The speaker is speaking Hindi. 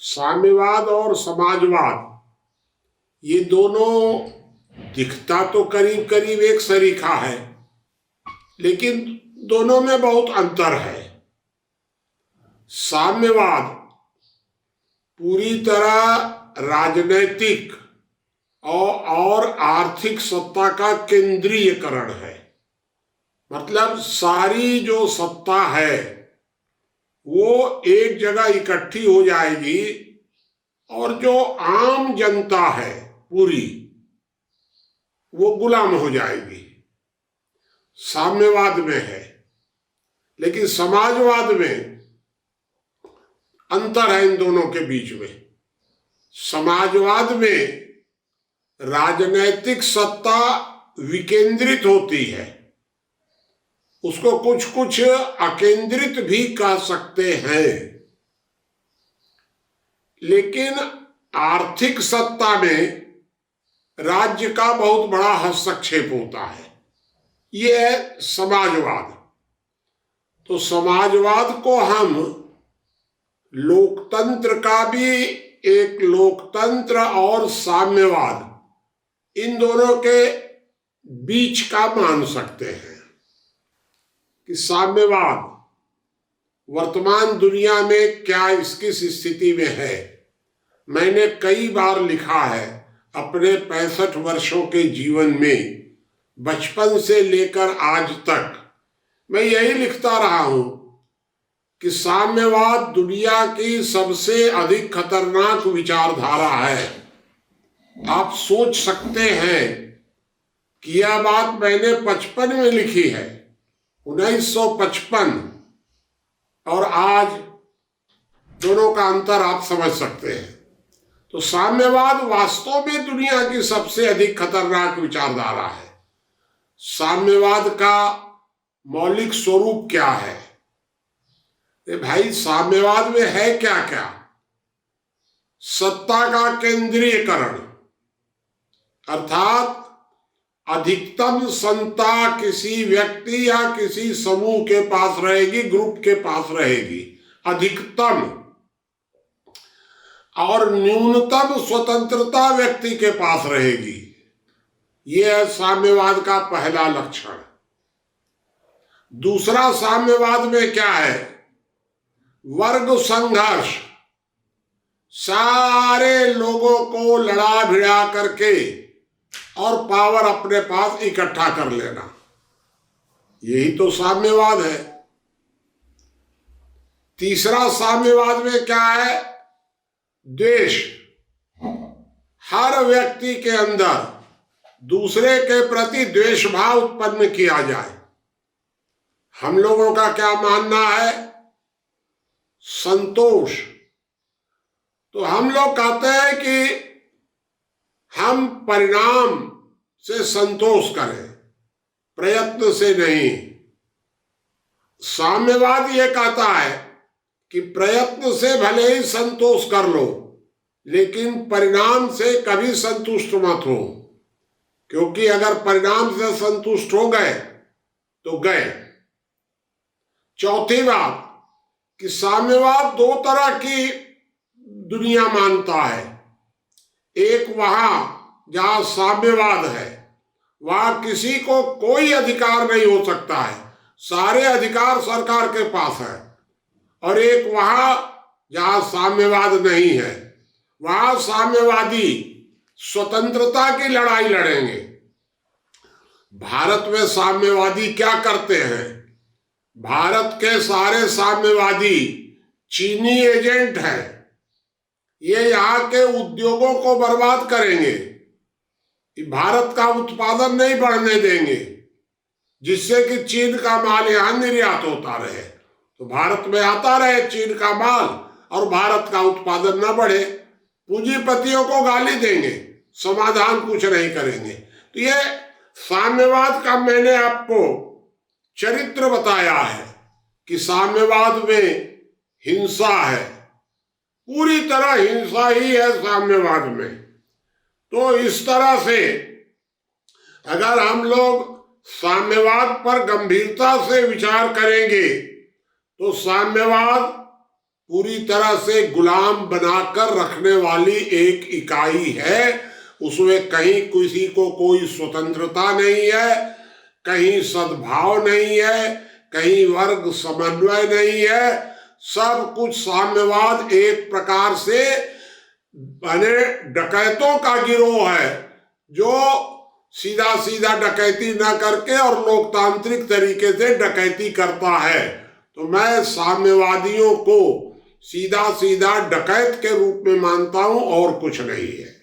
साम्यवाद और समाजवाद ये दोनों दिखता तो करीब करीब एक सरीखा है, लेकिन दोनों में बहुत अंतर है। साम्यवाद पूरी तरह राजनैतिक और आर्थिक सत्ता का केंद्रीयकरण है। मतलब सारी जो सत्ता है वो एक जगह इकट्ठी हो जाएगी और जो आम जनता है पूरी वो गुलाम हो जाएगी। साम्यवाद में है, लेकिन समाजवाद में अंतर है इन दोनों के बीच में। समाजवाद में राजनैतिक सत्ता विकेंद्रित होती है, उसको कुछ कुछ अकेंद्रित भी कह सकते हैं, लेकिन आर्थिक सत्ता में राज्य का बहुत बड़ा हस्तक्षेप होता है। यह है समाजवाद। तो समाजवाद को हम लोकतंत्र का भी एक लोकतंत्र और साम्यवाद इन दोनों के बीच का मान सकते हैं कि साम्यवाद वर्तमान दुनिया में क्या किस स्थिति में है। मैंने कई बार लिखा है अपने 65 वर्षों के जीवन में, बचपन से लेकर आज तक मैं यही लिखता रहा हूं कि साम्यवाद दुनिया की सबसे अधिक खतरनाक विचारधारा है। आप सोच सकते हैं कि यह बात मैंने 55 में लिखी है, 1955 और आज दोनों का अंतर आप समझ सकते हैं। तो साम्यवाद वास्तव में दुनिया की सबसे अधिक खतरनाक विचारधारा है। साम्यवाद का मौलिक स्वरूप क्या है? भाई साम्यवाद में है क्या क्या? सत्ता का केंद्रीयकरण, अर्थात अधिकतम संता किसी व्यक्ति या किसी समूह के पास रहेगी, ग्रुप के पास रहेगी अधिकतम, और न्यूनतम स्वतंत्रता व्यक्ति के पास रहेगी। यह है साम्यवाद का पहला लक्षण। दूसरा, साम्यवाद में क्या है? वर्ग संघर्ष। सारे लोगों को लड़ा भिड़ा करके और पावर अपने पास इकट्ठा कर लेना, यही तो साम्यवाद है। तीसरा, साम्यवाद में क्या है? द्वेष। हर व्यक्ति के अंदर दूसरे के प्रति द्वेष भाव उत्पन्न किया जाए। हम लोगों का क्या मानना है? संतोष। तो हम लोग कहते हैं कि हम परिणाम से संतोष करें, प्रयत्न से नहीं। साम्यवाद यह कहता है कि प्रयत्न से भले ही संतोष कर लो, लेकिन परिणाम से कभी संतुष्ट मत हो, क्योंकि अगर परिणाम से संतुष्ट हो गए तो गए। चौथी बात कि साम्यवाद दो तरह की दुनिया मानता है। एक वहां जहां साम्यवाद है, वहां किसी को कोई अधिकार नहीं हो सकता है, सारे अधिकार सरकार के पास है। और एक वहां जहां साम्यवाद नहीं है, वहां साम्यवादी स्वतंत्रता की लड़ाई लड़ेंगे। भारत में साम्यवादी क्या करते हैं? भारत के सारे साम्यवादी चीनी एजेंट हैं। ये यहाँ के उद्योगों को बर्बाद करेंगे, भारत का उत्पादन नहीं बढ़ने देंगे, जिससे कि चीन का माल यहाँ निर्यात होता रहे, तो भारत में आता रहे चीन का माल और भारत का उत्पादन न बढ़े। पूंजीपतियों को गाली देंगे, समाधान कुछ नहीं करेंगे। तो ये साम्यवाद का मैंने आपको चरित्र बताया है कि साम्यवाद में हिंसा है, पूरी तरह हिंसा ही है साम्यवाद में। तो इस तरह से अगर हम लोग साम्यवाद पर गंभीरता से विचार करेंगे तो साम्यवाद पूरी तरह से गुलाम बनाकर रखने वाली एक इकाई है। उसमें कहीं किसी को कोई स्वतंत्रता नहीं है, कहीं सद्भाव नहीं है, कहीं वर्ग समन्वय नहीं है। सब कुछ साम्यवाद एक प्रकार से बने डकैतों का गिरोह है, जो सीधा सीधा डकैती न करके और लोकतांत्रिक तरीके से डकैती करता है। तो मैं साम्यवादियों को सीधा सीधा डकैत के रूप में मानता हूं और कुछ नहीं है।